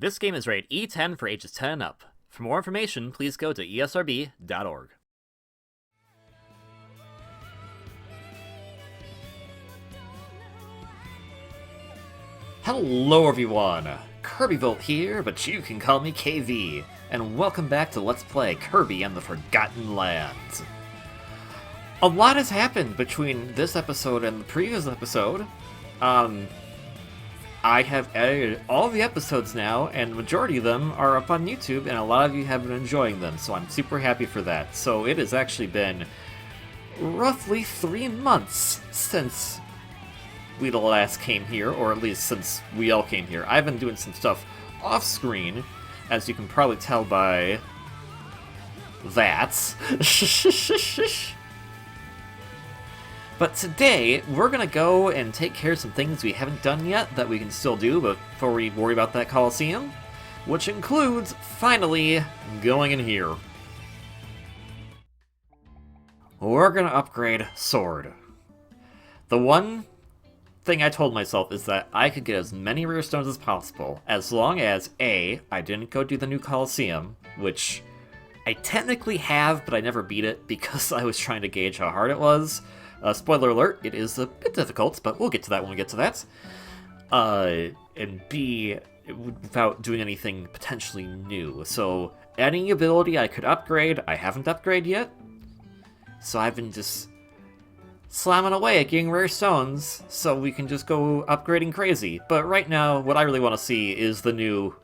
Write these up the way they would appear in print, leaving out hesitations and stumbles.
This game is rated E10 for ages 10 and up. For more information, please go to esrb.org. Hello everyone! KirbyVolt here, but you can call me KV, and welcome back to Let's Play Kirby and the Forgotten Lands. A lot has happened between this episode and the previous episode. I have edited all the episodes now, and the majority of them are up on YouTube, and a lot of you have been enjoying them, so I'm super happy for that. So it has actually been roughly 3 months since we last came here, or at least since we all came here. I've been doing some stuff off-screen, as you can probably tell by that. But today, we're gonna go and take care of some things we haven't done yet that we can still do before we worry about that Coliseum, which includes, finally, going in here. We're gonna upgrade Sword. The one thing I told myself is that I could get as many rare stones as possible, as long as, A, I didn't go do the new Coliseum, which I technically have, but I never beat it because I was trying to gauge how hard it was. Spoiler alert, it is a bit difficult, but we'll get to that when we get to that. And B, without doing anything potentially new. So, any ability I could upgrade, I haven't upgraded yet. So I've been just slamming away at getting rare stones, so we can just go upgrading crazy. But right now, what I really want to see is the new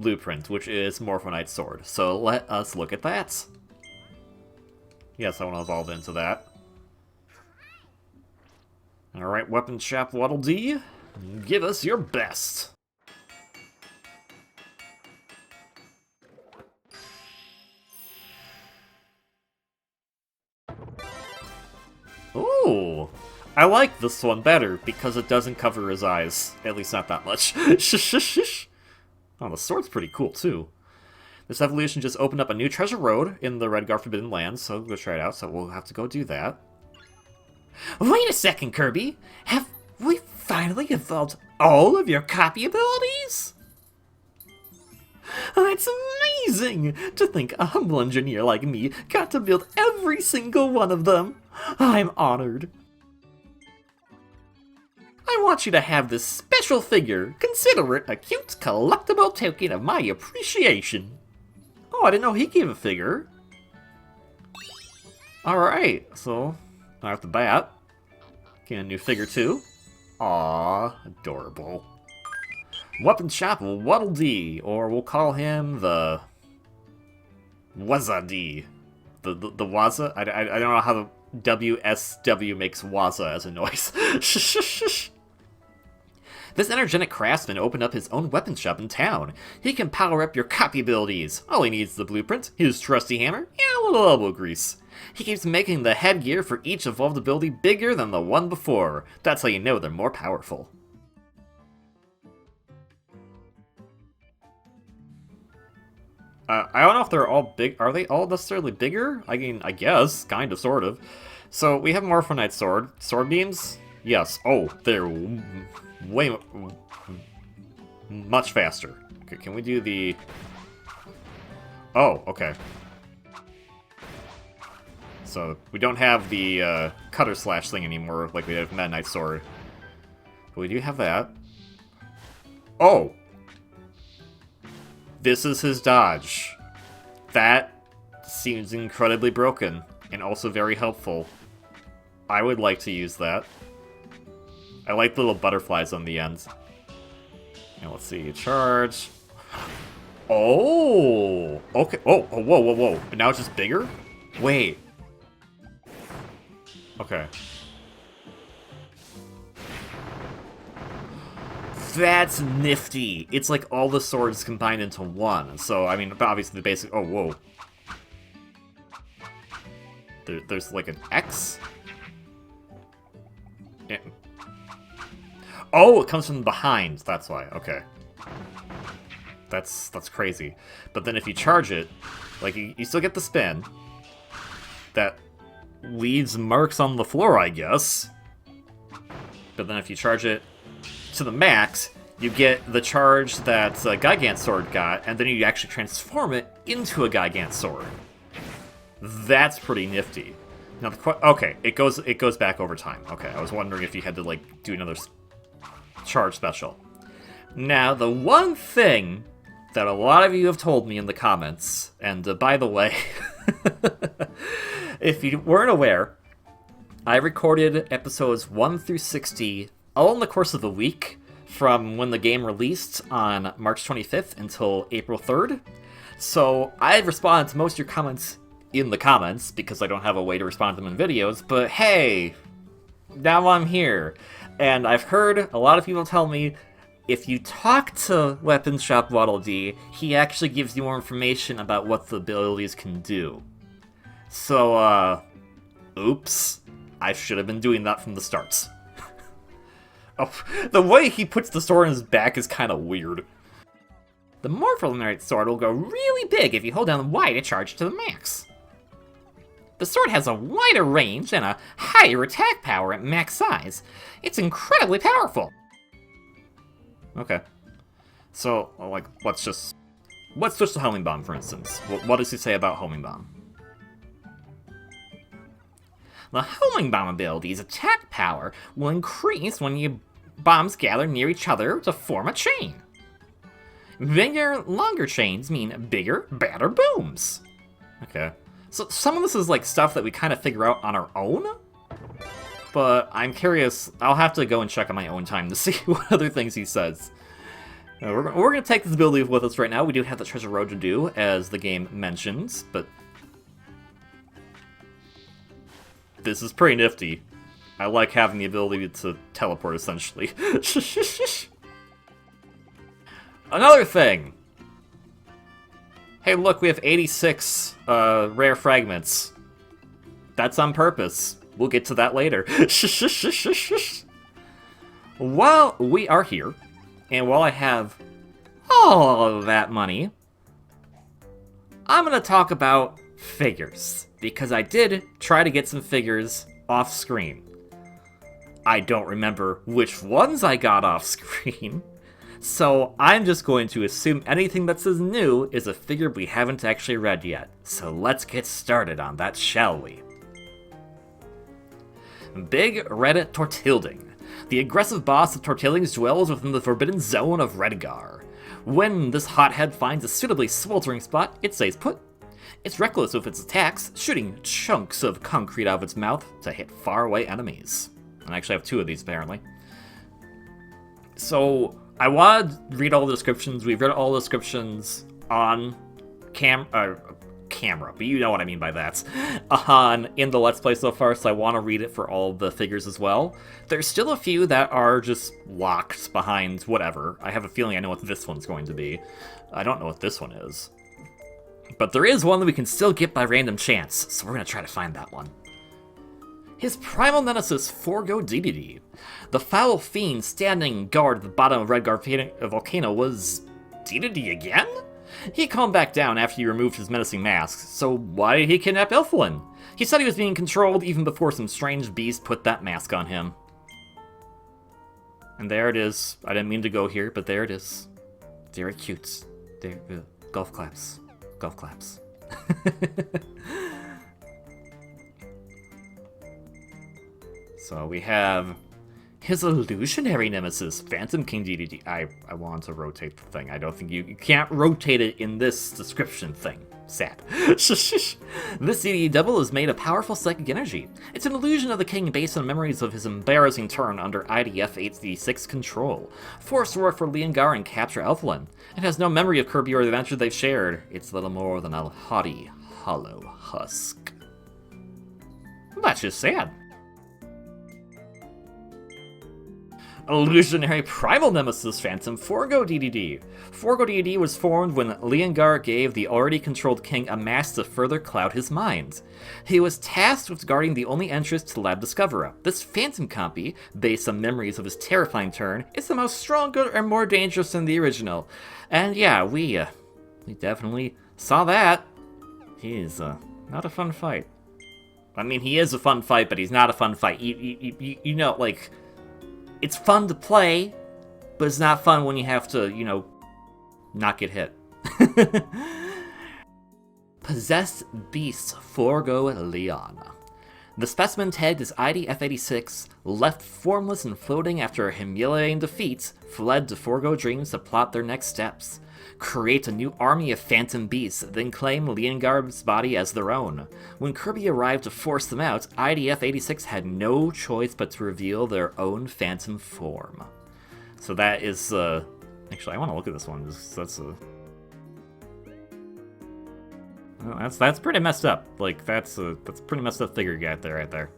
blueprint, which is Morphonite Sword. So let us look at that. Yes, I want to evolve into that. Alright, Weapon Shop Waddle Dee, give us your best. Ooh, I like this one better because it doesn't cover his eyes. At least not that much. Oh, the sword's pretty cool too. This evolution just opened up a new treasure road in the Redgar Forbidden Lands, so go try it out, so we'll have to go do that. Wait a second, Kirby! Have we finally evolved all of your copy abilities? That's amazing! To think a humble engineer like me got to build every single one of them. I'm honored. I want you to have this special figure. Consider it a cute collectible token of my appreciation. Oh, I didn't know he gave a figure. Alright, so right off the bat, get a new figure too. Aww, adorable. Weapon Shop Waddle Dee, or we'll call him the Wazza Dee. The Wazza? I don't know how the WSW makes Wazza as a noise. This energetic craftsman opened up his own weapon shop in town. He can power up your copy abilities. All he needs is the blueprint, his trusty hammer, and a little elbow grease. He keeps making the headgear for each evolved ability bigger than the one before. That's how you know they're more powerful. I don't know if they're all big. Are they all necessarily bigger? I mean, I guess. Kind of, sort of. So, we have Morphonite Sword. Sword beams? Yes. Oh, they're way much faster. Okay, can we do the... Oh, okay. So, we don't have the cutter slash thing anymore like we have Meta Knight Sword. But we do have that. Oh! This is his dodge. That seems incredibly broken, and also very helpful. I would like to use that. I like the little butterflies on the end. And let's see, charge. Oh! Okay, oh, whoa, whoa, whoa. But now it's just bigger? Wait. Okay. That's nifty. It's like all the swords combined into one. So, I mean, obviously the basic... Oh, whoa. There's like an X? Yeah. Oh, it comes from behind. That's why. Okay. That's crazy. But then if you charge it, like, you still get the spin. That leaves marks on the floor, I guess. But then if you charge it to the max, You get the charge that Gigant Sword got, and then you actually transform it into a Gigant Sword. That's pretty nifty. Now, okay, it goes back over time. Okay, I was wondering if you had to, like, do another charge special. Now, the one thing that a lot of you have told me in the comments, and by the way, if you weren't aware, I recorded episodes 1 through 60 all in the course of a week, from when the game released on March 25th until April 3rd. So I've responded to most of your comments in the comments, because I don't have a way to respond to them in videos, but hey, now I'm here. And I've heard a lot of people tell me, if you talk to Weapons Shop Waddle Dee, he actually gives you more information about what the abilities can do. So, oops. I should have been doing that from the start. Oh, the way he puts the sword in his back is kind of weird. The Morphonite sword will go really big if you hold down Y to charge to the max. The sword has a wider range and a higher attack power at max size. It's incredibly powerful. Okay. So, like, let's switch to Homing Bomb, for instance. What does he say about Homing Bomb? The Homing Bomb ability's attack power will increase when your bombs gather near each other to form a chain. Bigger, longer chains mean bigger, badder booms. Okay. So some of this is like stuff that we kind of figure out on our own, but I'm curious. I'll have to go and check on my own time to see what other things he says. We're going to take this ability with us right now. We do have the Treasure Road to do, as the game mentions, but this is pretty nifty. I like having the ability to teleport, essentially. Another thing! Hey, look, we have 86 rare fragments. That's on purpose. We'll get to that later. While we are here, and while I have all of that money, I'm going to talk about figures, because I did try to get some figures off screen. I don't remember which ones I got off screen, so I'm just going to assume anything that says new is a figure we haven't actually read yet. So let's get started on that, shall we? Big Red Tortilding. The aggressive boss of Tortildings dwells within the forbidden zone of Redgar. When this hothead finds a suitably sweltering spot, it stays put. It's reckless with its attacks, shooting chunks of concrete out of its mouth to hit faraway enemies. I actually have 2 of these, apparently. So, I want to read all the descriptions. We've read all the descriptions on camera, but you know what I mean by that. In the Let's Play so far, so I want to read it for all the figures as well. There's still a few that are just locked behind whatever. I have a feeling I know what this one's going to be. I don't know what this one is. But there is one that we can still get by random chance, so we're going to try to find that one. His primal nemesis, Forgo DDD. The foul fiend standing guard at the bottom of Redgar Volcano was DDD again? He calmed back down after he removed his menacing mask, so why did he kidnap Elfilin? He said he was being controlled even before some strange beast put that mask on him. And there it is. I didn't mean to go here, but there it is. Very cute. There, golf claps. Golf claps. So we have his illusionary nemesis, Phantom King DDD. I want to rotate the thing. I don't think you can't rotate it in this description thing. Sad. This DDD double is made of powerful psychic energy. It's an illusion of the king based on memories of his embarrassing turn under IDF 8D6 control. Forced to work for Leongar and capture Elfilin. It has no memory of Kirby or the adventure they've shared. It's little more than a haughty, hollow husk. That's just sad. Illusionary primal nemesis Phantom Forgo DDD. Forgo DDD was formed when Leongar gave the already controlled king a mask to further cloud his mind. He was tasked with guarding the only entrance to Lab Discovera. This phantom copy, based on memories of his terrifying turn, is the most stronger and more dangerous than the original. And yeah, we definitely saw that. He's not a fun fight. I mean, he is a fun fight, but he's not a fun fight. You know, like, it's fun to play, but it's not fun when you have to, you know, not get hit. Possessed Beasts Forgo Leon. The specimen tagged as ID F86, left formless and floating after a humiliating defeat, fled to Forgo Dreams to plot their next steps. Create a new army of phantom beasts, then claim Leongar's body as their own. When Kirby arrived to force them out, IDF-86 had no choice but to reveal their own phantom form. So that is, actually, I want to look at this one. That's pretty messed up. Like, that's a pretty messed up figure you got there, right there.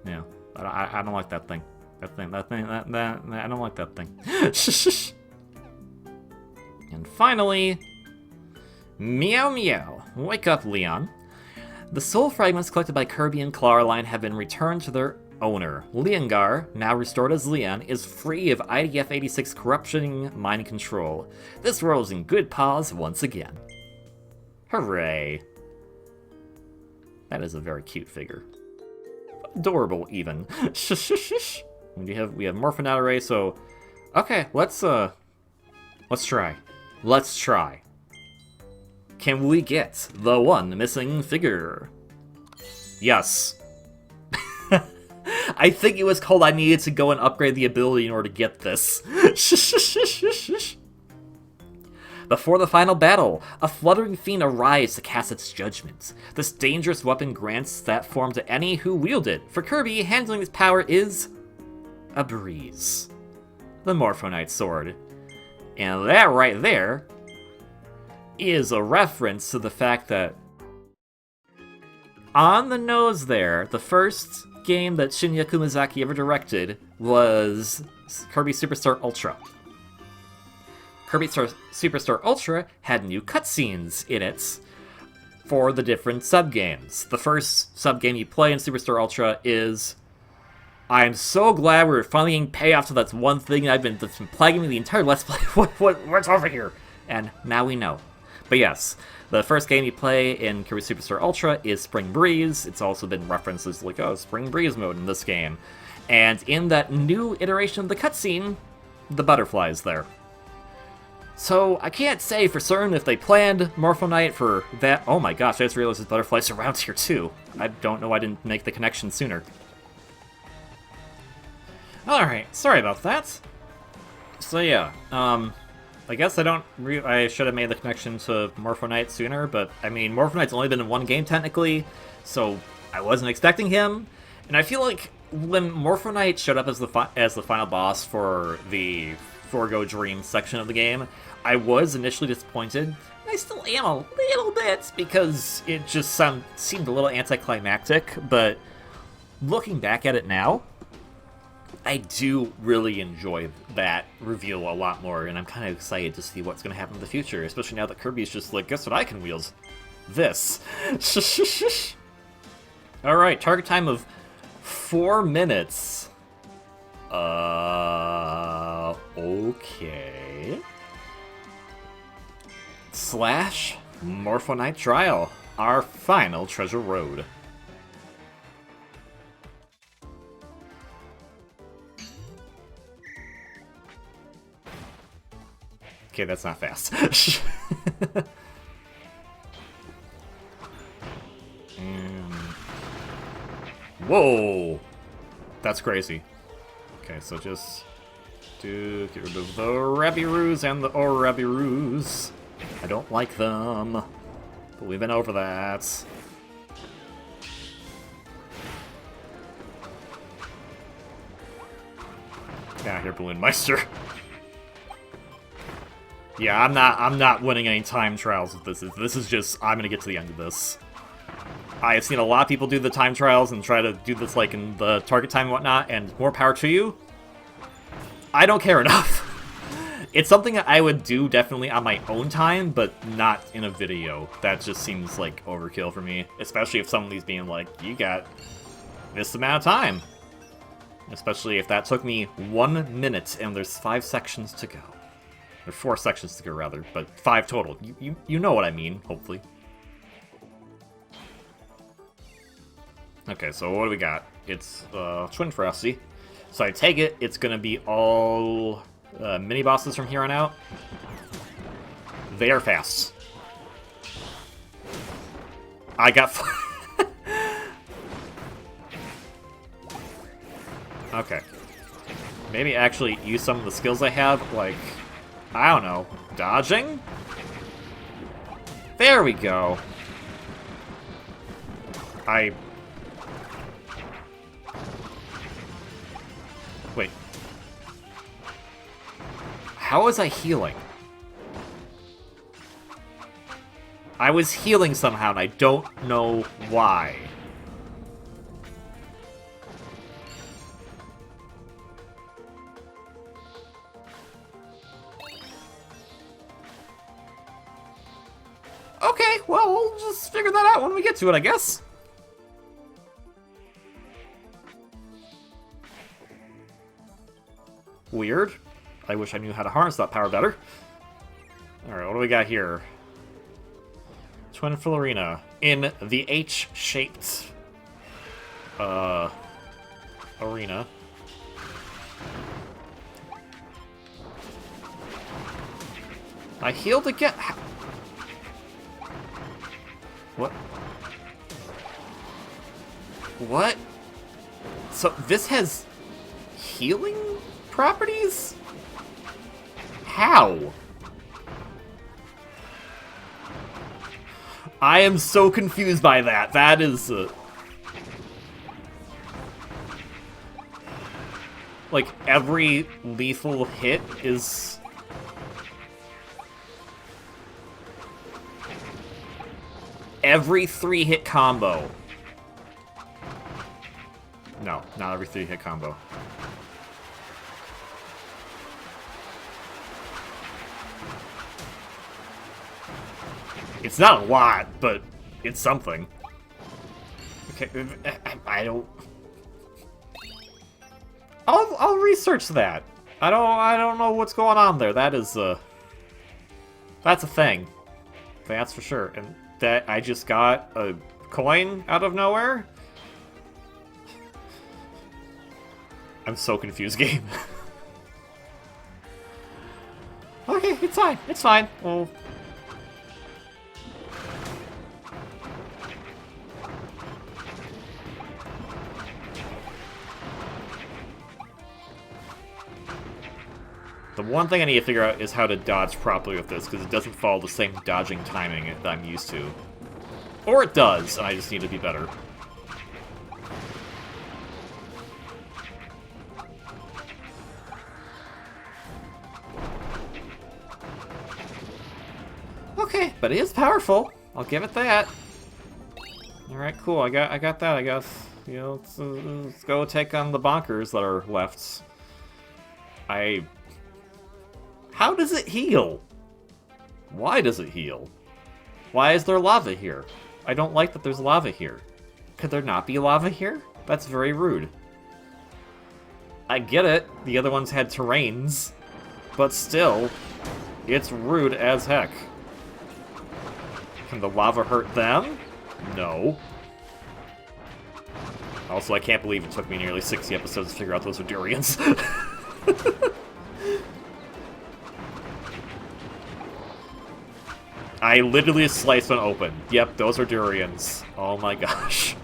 Yeah, I don't like that thing. I don't like that thing. And finally, Meow Meow. Wake up, Leon. The soul fragments collected by Kirby and Clawline have been returned to their owner. Leongar, now restored as Leon, is free of IDF-86 corrupting mind control. This world is in good paws once again. Hooray. That is a very cute figure. Adorable, even. we have Morphonite Array, so... Okay, let's try. Let's try. Can we get the one missing figure? Yes. I think it was called I needed to go and upgrade the ability in order to get this. Before the final battle, a fluttering fiend arrives to cast its judgment. This dangerous weapon grants that form to any who wield it. For Kirby, handling this power is a breeze. The Morphonite Sword. And that right there is a reference to the fact that on the nose there, the first game that Shinya Kumazaki ever directed was Kirby Superstar Ultra. Kirby Superstar Ultra had new cutscenes in it for the different sub-games. The first sub-game you play in Superstar Ultra is, I'm so glad we're finally getting payoff to that one thing that's been plaguing me the entire Let's Play. What's over here? And now we know. But yes, the first game you play in Kirby Superstar Ultra is Spring Breeze. It's also been referenced as like, oh, Spring Breeze mode in this game. And in that new iteration of the cutscene, the butterfly is there. So I can't say for certain if they planned Morphonite for that. Oh my gosh, I just realized there's butterflies around here too. I don't know why I didn't make the connection sooner. Alright, sorry about that. So yeah, I guess I should have made the connection to Morphonite sooner, but I mean, Morphonite's only been in one game technically, so I wasn't expecting him. And I feel like when Morphonite showed up as the final boss for the Forgo Dream section of the game, I was initially disappointed. And I still am a little bit, because it just seemed a little anticlimactic, but looking back at it now, I do really enjoy that reveal a lot more, and I'm kind of excited to see what's going to happen in the future, especially now that Kirby's just like, guess what I can wield? This. Alright, target time of 4 minutes. Okay. Slash Morphonite Trial, our final treasure road. Okay, that's not fast. Whoa! That's crazy. Okay, so just get rid of the Rabiroos and the Orabiroos. I don't like them, but we've been over that. Yeah, here, Balloon Meister. Yeah, I'm not winning any time trials with this. This is just, I'm gonna get to the end of this. I have seen a lot of people do the time trials and try to do this like in the target time and whatnot, and more power to you. I don't care enough. It's something that I would do definitely on my own time, but not in a video. That just seems like overkill for me, especially if somebody's being like, you got this amount of time. Especially if that took me 1 minute and there's 5 sections to go. Or 4 sections to go, rather, but 5 total. You know what I mean, hopefully. Okay, so what do we got? It's Twin Frosty. So I take it it's gonna be all mini-bosses from here on out, they are fast. I got... Okay. Maybe actually use some of the skills I have, like, I don't know, dodging? There we go. Wait. How was I healing? I was healing somehow, and I don't know why. Okay, well, we'll just figure that out when we get to it, I guess. Weird. I wish I knew how to harness that power better. Alright, what do we got here? Twin Fillerina in the H-shaped arena. I healed again. What? What? So this has healing properties? How? I am so confused by that. That is... like, every lethal hit is... every 3-hit combo. No, not every 3-hit combo. It's not a lot, but it's something. Okay, I don't... I'll research that. I don't know what's going on there. That is that's a thing. That's for sure. And that I just got a coin out of nowhere. I'm so confused, game. Okay, it's fine. It's fine. Well. The one thing I need to figure out is how to dodge properly with this, because it doesn't follow the same dodging timing that I'm used to. Or it does, and I just need to be better. Okay, but it is powerful. I'll give it that. Alright, cool. I got that, I guess. You know, let's go take on the bonkers that are left. How does it heal? Why does it heal? Why is there lava here? I don't like that there's lava here. Could there not be lava here? That's very rude. I get it, the other ones had terrains, but still, it's rude as heck. Can the lava hurt them? No. Also, I can't believe it took me nearly 60 episodes to figure out those were durians. I literally sliced one open. Yep, those are durians. Oh my gosh.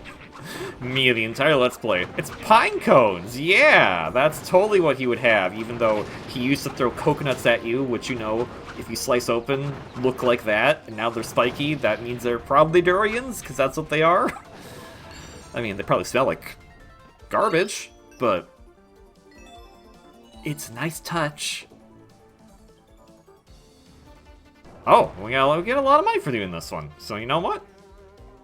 Me, the entire Let's Play. It's pine cones! Yeah! That's totally what he would have, even though he used to throw coconuts at you, which, you know, if you slice open, look like that, and now they're spiky. That means they're probably durians, because that's what they are. I mean, they probably smell like garbage, but it's a nice touch. Oh, we get a lot of money for doing this one. So you know what?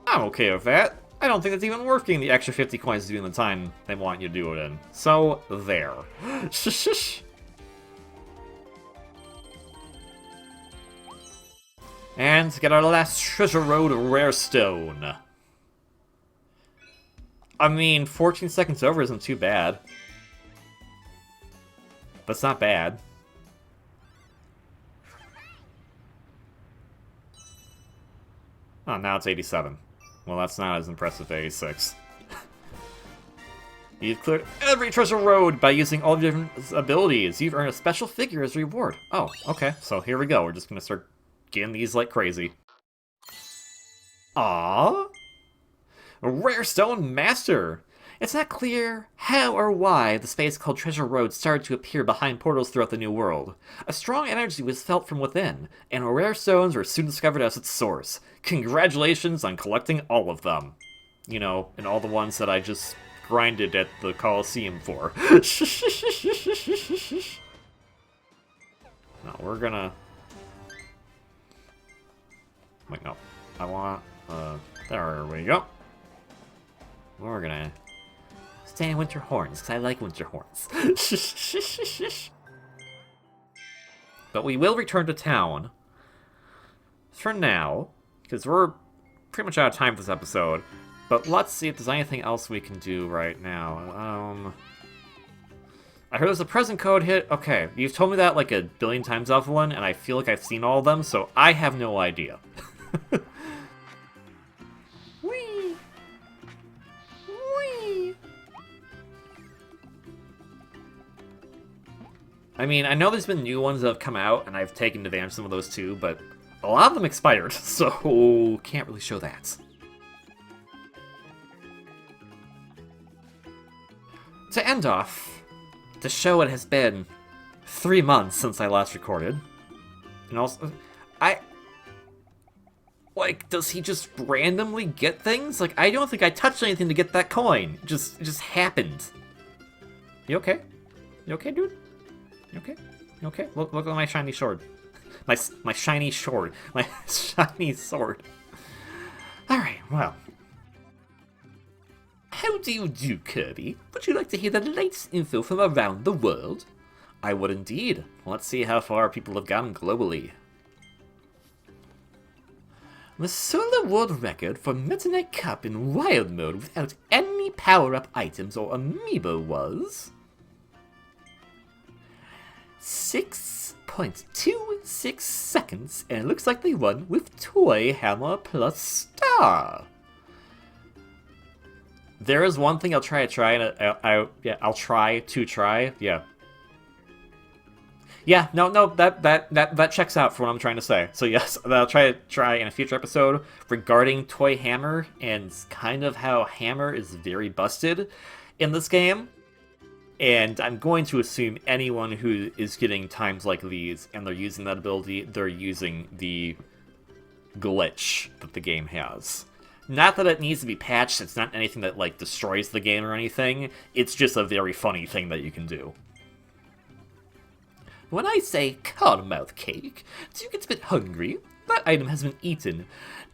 I'm okay with that. I don't think it's even worth getting the extra 50 coins to do in the time they want you to do it in. So, there. Shush. And to get our last Treasure Road Rare Stone. I mean, 14 seconds over isn't too bad. That's not bad. Oh, now it's 87. Well, that's not as impressive as 86. You've cleared every treasure road by using all of your different abilities. You've earned a special figure as a reward. Oh, okay. So here we go. We're just gonna start getting these like crazy. Aww. A rare stone master. It's not clear how or why the space called Treasure Road started to appear behind portals throughout the New World. A strong energy was felt from within, and rare stones were soon discovered as its source. Congratulations on collecting all of them. You know, and all the ones that I just grinded at the Coliseum for. No, we're gonna... Wait, no. I want... there we go. We're gonna... stay in winter horns, because I like winter horns. But we will return to town. For now, because we're pretty much out of time for this episode. But let's see if there's anything else we can do right now. I heard there's a present code hit. Okay, you've told me that like a billion times, Elfilin, and I feel like I've seen all of them, so I have no idea. Whee! Whee! I mean, I know there's been new ones that have come out, and I've taken advantage of some of those too, but a lot of them expired, so can't really show that. To end off, to show it has been 3 months since I last recorded, and also, like, does he just randomly get things? Like, I don't think I touched anything to get that coin. It just happened. You okay? You okay, dude? You okay? You okay? Look at my shiny sword. My shiny sword. My shiny sword. Alright, well. How do you do, Kirby? Would you like to hear the latest info from around the world? I would indeed. Let's see how far people have gotten globally. The solo world record for Meta Knight Cup in wild mode without any power-up items or amiibo was... 6.26 seconds, and it looks like they won with Toy Hammer plus Star. There is one thing I'll try, and I'll try to try. Yeah, no, that checks out for what I'm trying to say. So yes, I'll try in a future episode regarding Toy Hammer and kind of how Hammer is very busted in this game. And I'm going to assume anyone who is getting times like these and they're using that ability, they're using the glitch that the game has. Not that it needs to be patched, it's not anything that, like, destroys the game or anything, it's just a very funny thing that you can do. When I say cottonmouth cake, do you get a bit hungry? That item has been eaten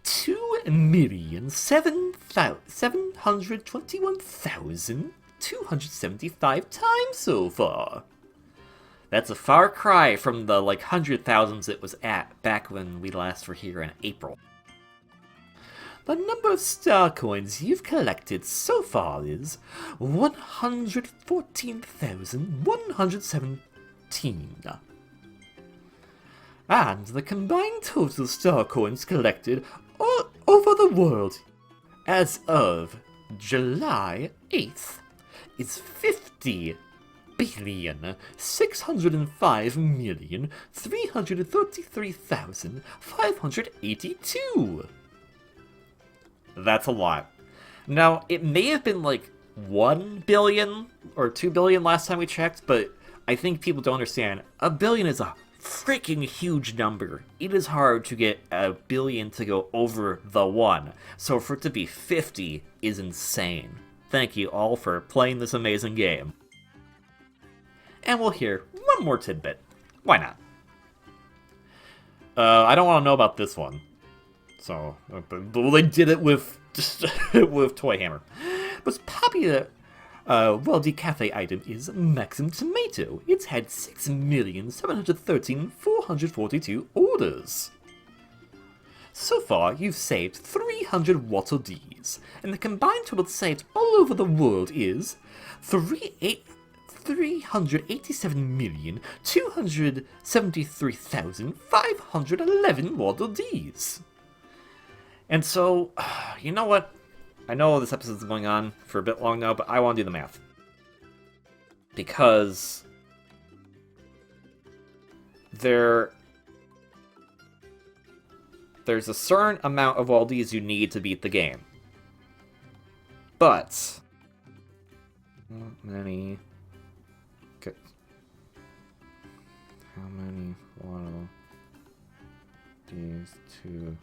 2,721,275 times so far. That's a far cry from the, like, 100,000s it was at back when we last were here in April. The number of star coins you've collected so far is 114,117. And the combined total star coins collected all over the world as of July 8th is 50,605,333,582. That's a lot. Now, it may have been like 1 billion or 2 billion last time we checked, but I think people don't understand. A billion is a freaking huge number. It is hard to get a billion to go over the 1. So for it to be 50 is insane. Thank you all for playing this amazing game. And we'll hear one more tidbit. Why not? I don't want to know about this one. So, well, they did it with with Toy Hammer. Most popular Worldy Cafe item is Maxim Tomato. It's had 6,713,442 orders. So far, you've saved 300 Waddle Dees, and the combined total saved all over the world is 387,273,511 Waddle Dees. And so, you know what? I know this episode's going on for a bit long now, but I want to do the math. because there's a certain amount of all these you need to beat the game. But how many waddle these two?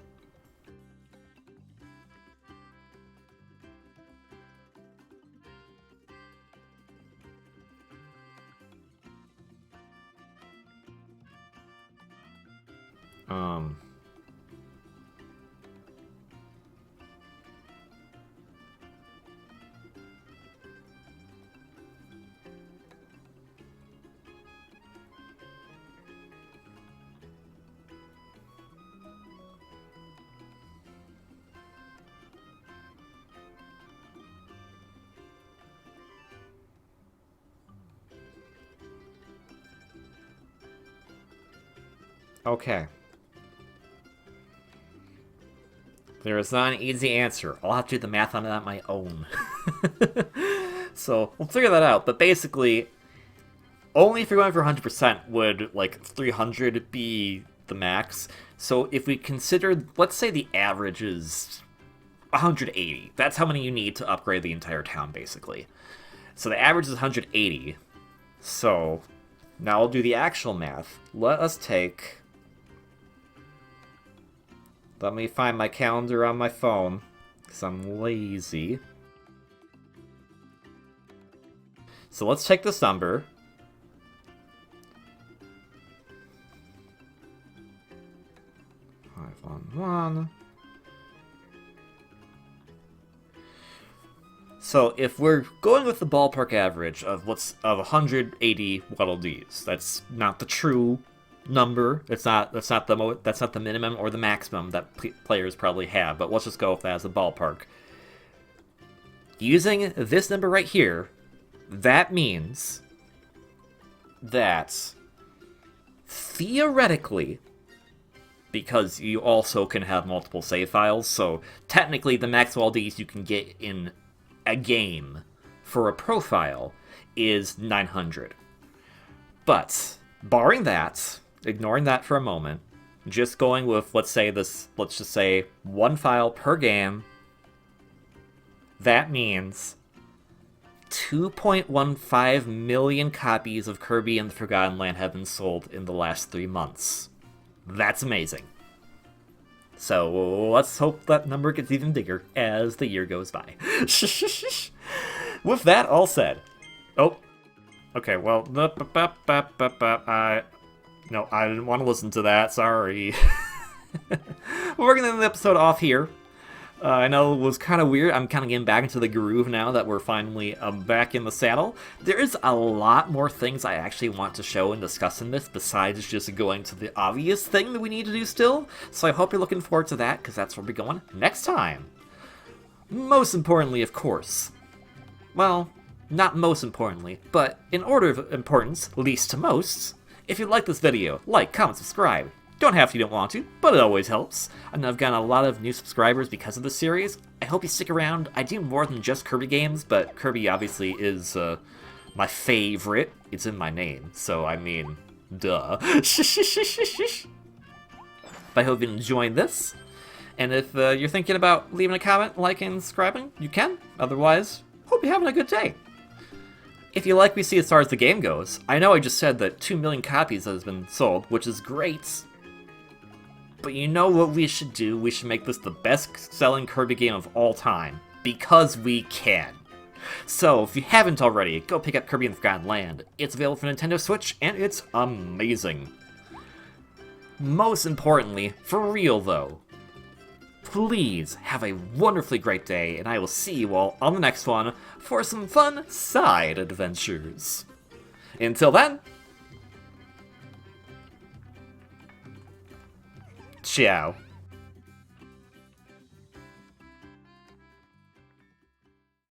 Okay. There is not an easy answer. I'll have to do the math on that on my own. So, we'll figure that out. But basically, only if you're going for 100% would, like, 300 be the max. So if we consider, let's say the average is 180. That's how many you need to upgrade the entire town, basically. So the average is 180. So, now I'll do the actual math. Let me find my calendar on my phone, because I'm lazy. So let's take this number. One. So if we're going with the ballpark average of 180 Waddle Dees, that's not the true number. That's not the minimum or the maximum that players probably have. But let's just go with that as a ballpark. Using this number right here, that means that theoretically, because you also can have multiple save files, so technically the max LDs you can get in a game for a profile is 900. But barring that, ignoring that for a moment, just going with let's just say one file per game, that means 2.15 million copies of Kirby and the Forgotten Land have been sold in the last 3 months. That's amazing. So let's hope that number gets even bigger as the year goes by. With that all said, okay, well, no, I didn't want to listen to that, sorry. We're going to end the episode off here. I know it was kind of weird. I'm kind of getting back into the groove now that we're finally back in the saddle. There is a lot more things I actually want to show and discuss in this besides just going to the obvious thing that we need to do still. So I hope you're looking forward to that, because that's where we're going next time. Most importantly, of course. Well, not most importantly, but in order of importance, least to most, if you like this video, like, comment, subscribe. Don't have to, you don't want to, but it always helps. And I've gotten a lot of new subscribers because of this series. I hope you stick around. I do more than just Kirby games, but Kirby obviously is my favorite. It's in my name, so I mean, duh. But I hope you're enjoying this. And if you're thinking about leaving a comment, liking, and subscribing, you can. Otherwise, hope you're having a good day. If you like what we see as far as the game goes, I know I just said that 2 million copies has been sold, which is great. But you know what we should do? We should make this the best-selling Kirby game of all time. Because we can. So, if you haven't already, go pick up Kirby and the Forgotten Land. It's available for Nintendo Switch, and it's amazing. Most importantly, for real though, please have a wonderfully great day, and I will see you all on the next one for some fun side adventures. Until then, ciao.